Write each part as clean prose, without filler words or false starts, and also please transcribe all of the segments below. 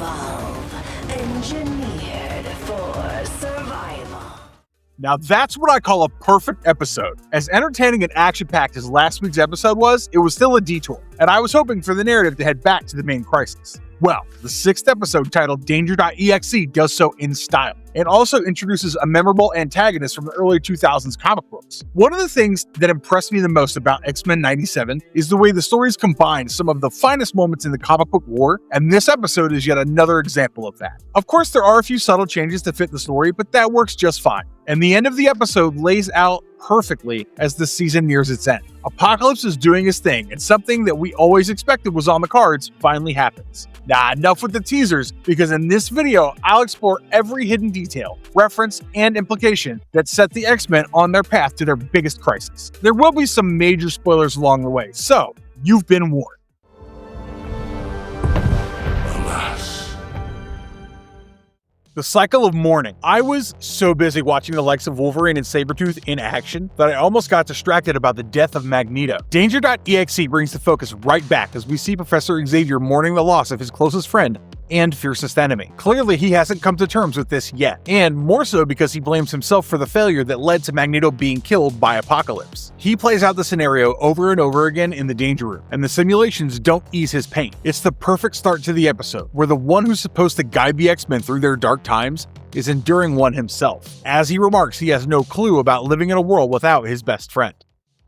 evolve, engineered for survival. Now that's what I call a perfect episode. As entertaining and action-packed as last week's episode was, it was still a detour, and I was hoping for the narrative to head back to the main crisis. Well, the 6th episode, titled Danger.Exe, does so in style, and also introduces a memorable antagonist from the early 2000s comic books. One of the things that impressed me the most about X-Men 97 is the way the stories combine some of the finest moments in the comic book lore, and this episode is yet another example of that. Of course, there are a few subtle changes to fit the story, but that works just fine. And the end of the episode lays out perfectly as the season nears its end. Apocalypse is doing his thing, and something that we always expected was on the cards finally happens. Nah, enough with the teasers, because in this video, I'll explore every hidden detail, reference, and implication that set the X-Men on their path to their biggest crisis. There will be some major spoilers along the way, so you've been warned. The cycle of mourning. I was so busy watching the likes of Wolverine and Sabretooth in action that I almost got distracted about the death of Magneto. Danger.Exe brings the focus right back as we see Professor Xavier mourning the loss of his closest friend and fiercest enemy. Clearly, he hasn't come to terms with this yet, and more so because he blames himself for the failure that led to Magneto being killed by Apocalypse. He plays out the scenario over and over again in the Danger Room, and the simulations don't ease his pain. It's the perfect start to the episode, where the one who's supposed to guide the X-Men through their dark times is enduring one himself. As he remarks, he has no clue about living in a world without his best friend.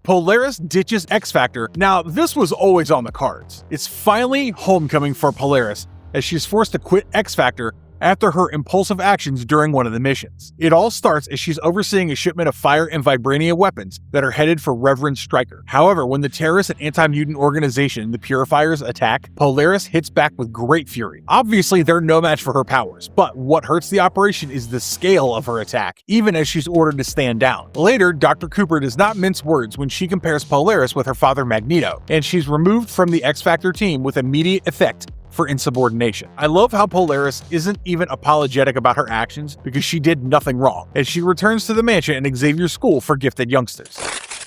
Polaris ditches X-Factor. Now, this was always on the cards. It's finally homecoming for Polaris, as she's forced to quit X-Factor after her impulsive actions during one of the missions. It all starts as she's overseeing a shipment of fire and vibranium weapons that are headed for Reverend Stryker. However, when the terrorist and anti-mutant organization, the Purifiers, attack, Polaris hits back with great fury. Obviously, they're no match for her powers, but what hurts the operation is the scale of her attack, even as she's ordered to stand down. Later, Dr. Cooper does not mince words when she compares Polaris with her father Magneto, and she's removed from the X-Factor team with immediate effect for insubordination. I love how Polaris isn't even apologetic about her actions because she did nothing wrong, as she returns to the mansion and Xavier's school for gifted youngsters.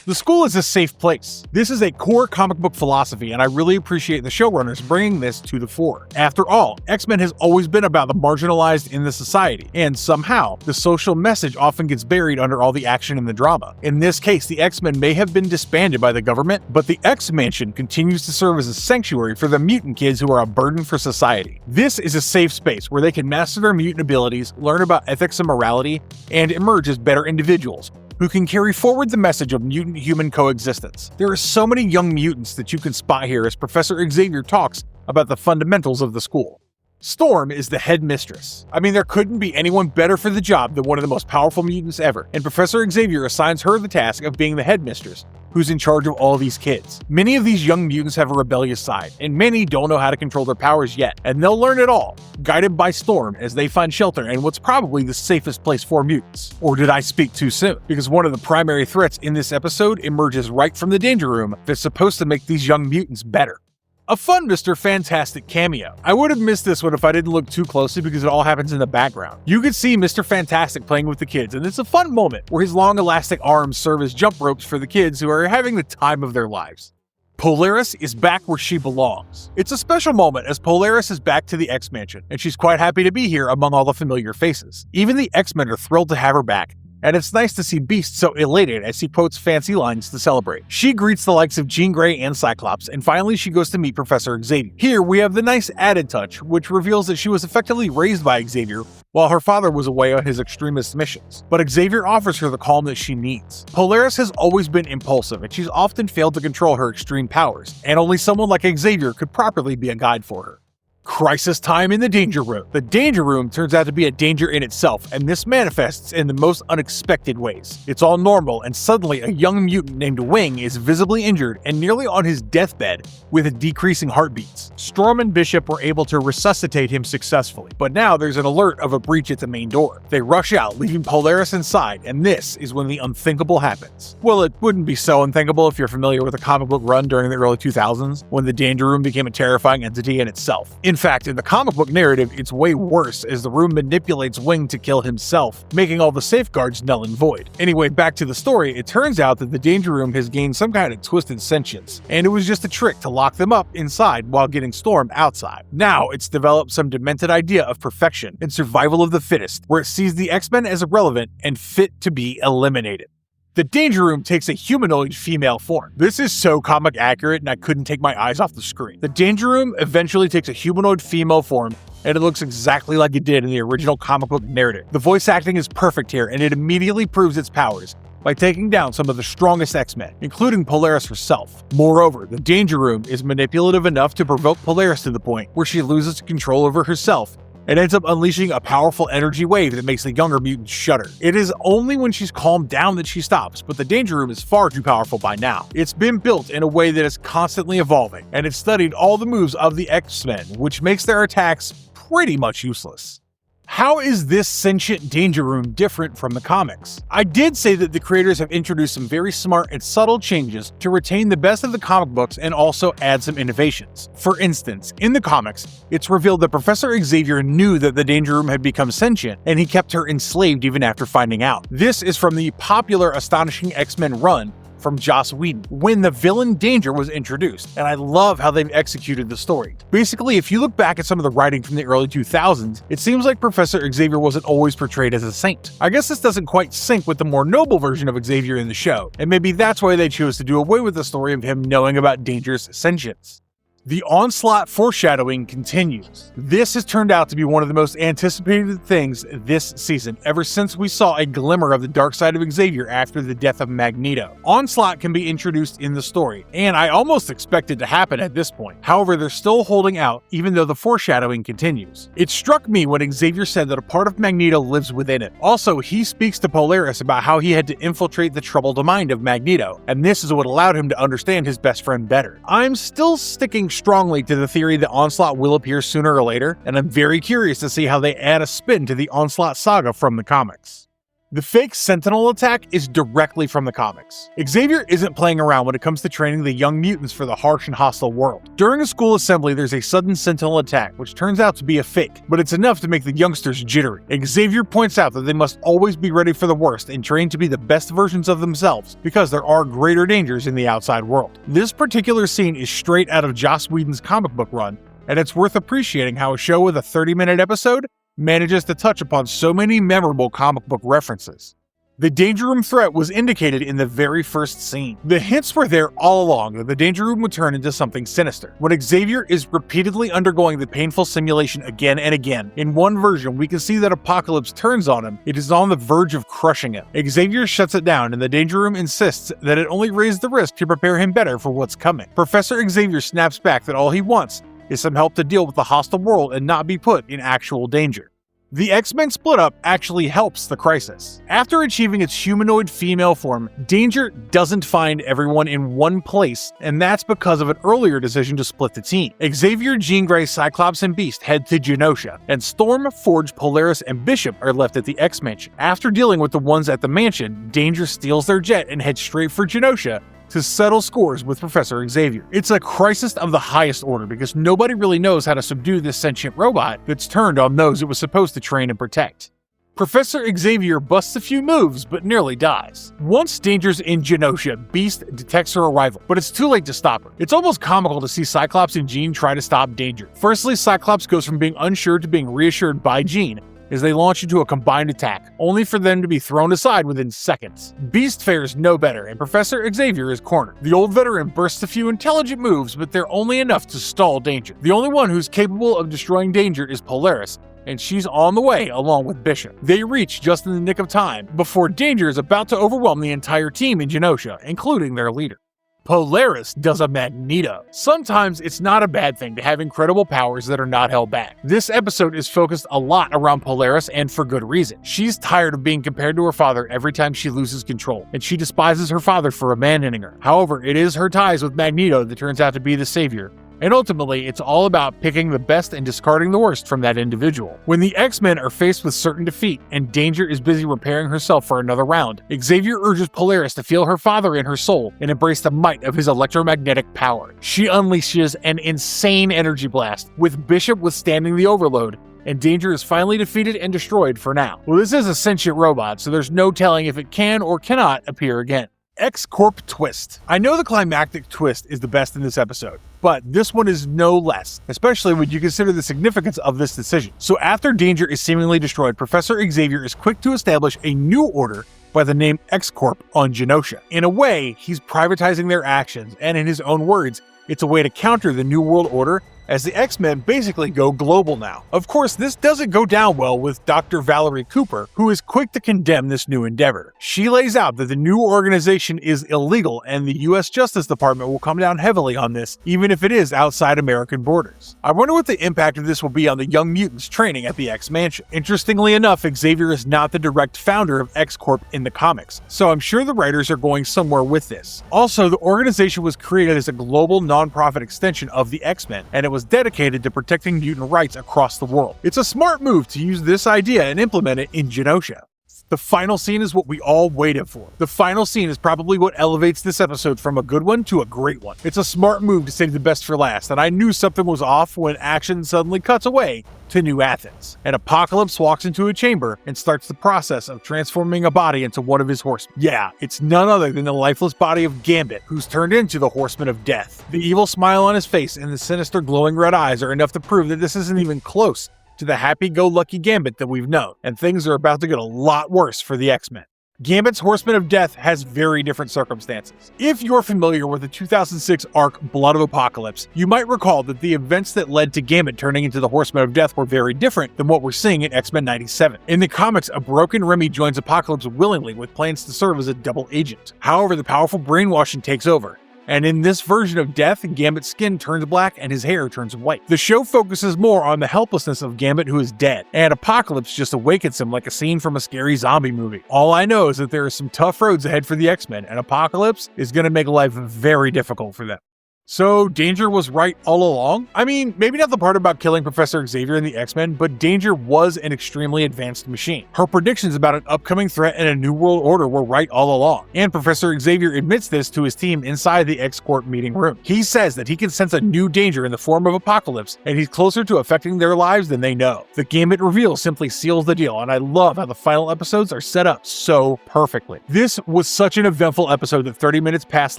The school is a safe place. This is a core comic book philosophy, and I really appreciate the showrunners bringing this to the fore. After all, X-Men has always been about the marginalized in the society, and somehow, the social message often gets buried under all the action and the drama. In this case, the X-Men may have been disbanded by the government, but the X-Mansion continues to serve as a sanctuary for the mutant kids who are a burden for society. This is a safe space where they can master their mutant abilities, learn about ethics and morality, and emerge as better individuals who can carry forward the message of mutant-human coexistence. There are so many young mutants that you can spot here as Professor Xavier talks about the fundamentals of the school. Storm is the headmistress. I mean, there couldn't be anyone better for the job than one of the most powerful mutants ever, and Professor Xavier assigns her the task of being the headmistress, who's in charge of all these kids. Many of these young mutants have a rebellious side, and many don't know how to control their powers yet, and they'll learn it all, guided by Storm as they find shelter in what's probably the safest place for mutants. Or did I speak too soon? Because one of the primary threats in this episode emerges right from the Danger Room that's supposed to make these young mutants better. A fun Mr. Fantastic cameo. I would have missed this one if I didn't look too closely because it all happens in the background. You could see Mr. Fantastic playing with the kids, and it's a fun moment where his long elastic arms serve as jump ropes for the kids who are having the time of their lives. Polaris is back where she belongs. It's a special moment as Polaris is back to the X-Mansion, and she's quite happy to be here among all the familiar faces. Even the X-Men are thrilled to have her back, and it's nice to see Beast so elated as he quotes fancy lines to celebrate. She greets the likes of Jean Grey and Cyclops, and finally she goes to meet Professor Xavier. Here we have the nice added touch, which reveals that she was effectively raised by Xavier while her father was away on his extremist missions. But Xavier offers her the calm that she needs. Polaris has always been impulsive, and she's often failed to control her extreme powers, and only someone like Xavier could properly be a guide for her. Crisis time in the Danger Room. The Danger Room turns out to be a danger in itself, and this manifests in the most unexpected ways. It's all normal, and suddenly a young mutant named Wing is visibly injured and nearly on his deathbed with decreasing heartbeats. Storm and Bishop were able to resuscitate him successfully, but now there's an alert of a breach at the main door. They rush out, leaving Polaris inside, and this is when the unthinkable happens. Well, it wouldn't be so unthinkable if you're familiar with a comic book run during the early 2000s, when the Danger Room became a terrifying entity in itself. In In fact, in the comic book narrative, it's way worse, as the room manipulates Wing to kill himself, making all the safeguards null and void. Anyway, back to the story, it turns out that the Danger Room has gained some kind of twisted sentience, and it was just a trick to lock them up inside while getting Storm outside. Now, it's developed some demented idea of perfection and survival of the fittest, where it sees the X-Men as irrelevant and fit to be eliminated. The Danger Room takes a humanoid female form. This is so comic accurate and I couldn't take my eyes off the screen. The Danger Room eventually takes a humanoid female form, and it looks exactly like it did in the original comic book narrative. The voice acting is perfect here, and it immediately proves its powers by taking down some of the strongest X-Men, including Polaris herself. Moreover, the Danger Room is manipulative enough to provoke Polaris to the point where she loses control over herself and ends up unleashing a powerful energy wave that makes the younger mutants shudder. It is only when she's calmed down that she stops, but the Danger Room is far too powerful by now. It's been built in a way that is constantly evolving, and it's studied all the moves of the X-Men, which makes their attacks pretty much useless. How is this sentient Danger Room different from the comics? I did say that the creators have introduced some very smart and subtle changes to retain the best of the comic books and also add some innovations. For instance, in the comics, it's revealed that Professor Xavier knew that the Danger Room had become sentient, and he kept her enslaved even after finding out. This is from the popular Astonishing X-Men run from Joss Whedon, when the villain Danger was introduced, and I love how they've executed the story. Basically, if you look back at some of the writing from the early 2000s, it seems like Professor Xavier wasn't always portrayed as a saint. I guess this doesn't quite sync with the more noble version of Xavier in the show, and maybe that's why they chose to do away with the story of him knowing about Danger's sentience. The Onslaught foreshadowing continues. This has turned out to be one of the most anticipated things this season, ever since we saw a glimmer of the dark side of Xavier after the death of Magneto. Onslaught can be introduced in the story, and I almost expect it to happen at this point. However, they're still holding out, even though the foreshadowing continues. It struck me when Xavier said that a part of Magneto lives within him. Also, he speaks to Polaris about how he had to infiltrate the troubled mind of Magneto, and this is what allowed him to understand his best friend better. I'm still sticking strongly to the theory that Onslaught will appear sooner or later, and I'm very curious to see how they add a spin to the Onslaught saga from the comics. The fake Sentinel attack is directly from the comics. Xavier isn't playing around when it comes to training the young mutants for the harsh and hostile world. During a school assembly, there's a sudden Sentinel attack, which turns out to be a fake, but it's enough to make the youngsters jittery. Xavier points out that they must always be ready for the worst and train to be the best versions of themselves, because there are greater dangers in the outside world. This particular scene is straight out of Joss Whedon's comic book run, and it's worth appreciating how a show with a 30-minute episode manages to touch upon so many memorable comic book references. The Danger Room threat was indicated in the very first scene. The hints were there all along that the Danger Room would turn into something sinister. When Xavier is repeatedly undergoing the painful simulation again and again, in one version we can see that Apocalypse turns on him. It is on the verge of crushing him. Xavier shuts it down, and the Danger Room insists that it only raised the risk to prepare him better for what's coming. Professor Xavier snaps back that all he wants is some help to deal with the hostile world and not be put in actual danger. The X-Men split up actually helps the crisis. After achieving its humanoid female form, Danger doesn't find everyone in one place, and that's because of an earlier decision to split the team. Xavier, Jean Grey, Cyclops, and Beast head to Janosha, and Storm, Forge, Polaris, and Bishop are left at the X-Mansion. After dealing with the ones at the mansion, Danger steals their jet and heads straight for Janosha to settle scores with Professor Xavier. It's a crisis of the highest order because nobody really knows how to subdue this sentient robot that's turned on those it was supposed to train and protect. Professor Xavier busts a few moves but nearly dies. Once Danger's in Janosha, Beast detects her arrival, but it's too late to stop her. It's almost comical to see Cyclops and Jean try to stop Danger. Firstly, Cyclops goes from being unsure to being reassured by Jean as they launch into a combined attack, only for them to be thrown aside within seconds. Beast fares no better, and Professor Xavier is cornered. The old veteran bursts a few intelligent moves, but they're only enough to stall Danger. The only one who's capable of destroying Danger is Polaris, and she's on the way along with Bishop. They reach just in the nick of time before Danger is about to overwhelm the entire team in Janosha, including their leader. Polaris does a Magneto. Sometimes it's not a bad thing to have incredible powers that are not held back. This episode is focused a lot around Polaris, and for good reason. She's tired of being compared to her father every time she loses control, and she despises her father for abandoning her. However, it is her ties with Magneto that turns out to be the savior And ultimately, it's all about picking the best and discarding the worst from that individual. When the X-Men are faced with certain defeat and Danger is busy repairing herself for another round, Xavier urges Polaris to feel her father in her soul and embrace the might of his electromagnetic power. She unleashes an insane energy blast, with Bishop withstanding the overload, and Danger is finally defeated and destroyed for now. Well, this is a sentient robot, so there's no telling if it can or cannot appear again. XC Corp twist. I know the climactic twist is the best in this episode, but this one is no less, especially when you consider the significance of this decision. So after Danger is seemingly destroyed, Professor Xavier is quick to establish a new order by the name XC Corp on Janosha. In a way, he's privatizing their actions, and in his own words, it's a way to counter the New World Order, as the X-Men basically go global now. Of course, this doesn't go down well with Dr. Valerie Cooper, who is quick to condemn this new endeavor. She lays out that the new organization is illegal and the US Justice Department will come down heavily on this, even if it is outside American borders. I wonder what the impact of this will be on the young mutants training at the X-Mansion. Interestingly enough, Xavier is not the direct founder of XC Corp in the comics, so I'm sure the writers are going somewhere with this. Also, the organization was created as a global non-profit extension of the X-Men, and it was dedicated to protecting mutant rights across the world. It's a smart move to use this idea and implement it in Janosha. The final scene is what we all waited for. The final scene is probably what elevates this episode from a good one to a great one. It's a smart move to save the best for last, and I knew something was off when action suddenly cuts away to New Athens. And Apocalypse walks into a chamber and starts the process of transforming a body into one of his horsemen. Yeah, it's none other than the lifeless body of Gambit, who's turned into the Horseman of Death. The evil smile on his face and the sinister glowing red eyes are enough to prove that this isn't even close to the happy-go-lucky Gambit that we've known, and things are about to get a lot worse for the X-Men. Gambit's Horseman of Death has very different circumstances. If you're familiar with the 2006 arc Blood of Apocalypse, you might recall that the events that led to Gambit turning into the Horseman of Death were very different than what we're seeing in X-Men 97. In the comics, a broken Remy joins Apocalypse willingly with plans to serve as a double agent. However, the powerful brainwashing takes over, and in this version of Death, Gambit's skin turns black and his hair turns white. The show focuses more on the helplessness of Gambit, who is dead, and Apocalypse just awakens him like a scene from a scary zombie movie. All I know is that there are some tough roads ahead for the X-Men, and Apocalypse is going to make life very difficult for them. So Danger was right all along? I mean, maybe not the part about killing Professor Xavier and the X-Men, but Danger was an extremely advanced machine. Her predictions about an upcoming threat and a new world order were right all along, and Professor Xavier admits this to his team inside the XC Corp meeting room. He says that he can sense a new danger in the form of Apocalypse, and he's closer to affecting their lives than they know. The Gambit reveal simply seals the deal, and I love how the final episodes are set up so perfectly. This was such an eventful episode that 30 minutes passed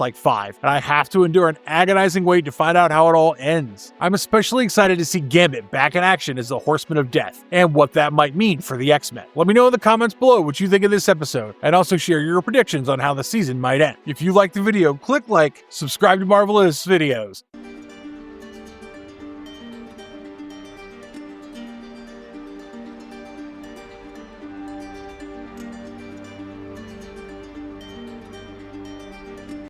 like 5, and I have to endure an agonizing wait to find out how it all ends. I'm especially excited to see Gambit back in action as the Horseman of Death, and what that might mean for the X-Men. Let me know in the comments below what you think of this episode, and also share your predictions on how the season might end. If you liked the video, click like, subscribe to Marvelous Videos.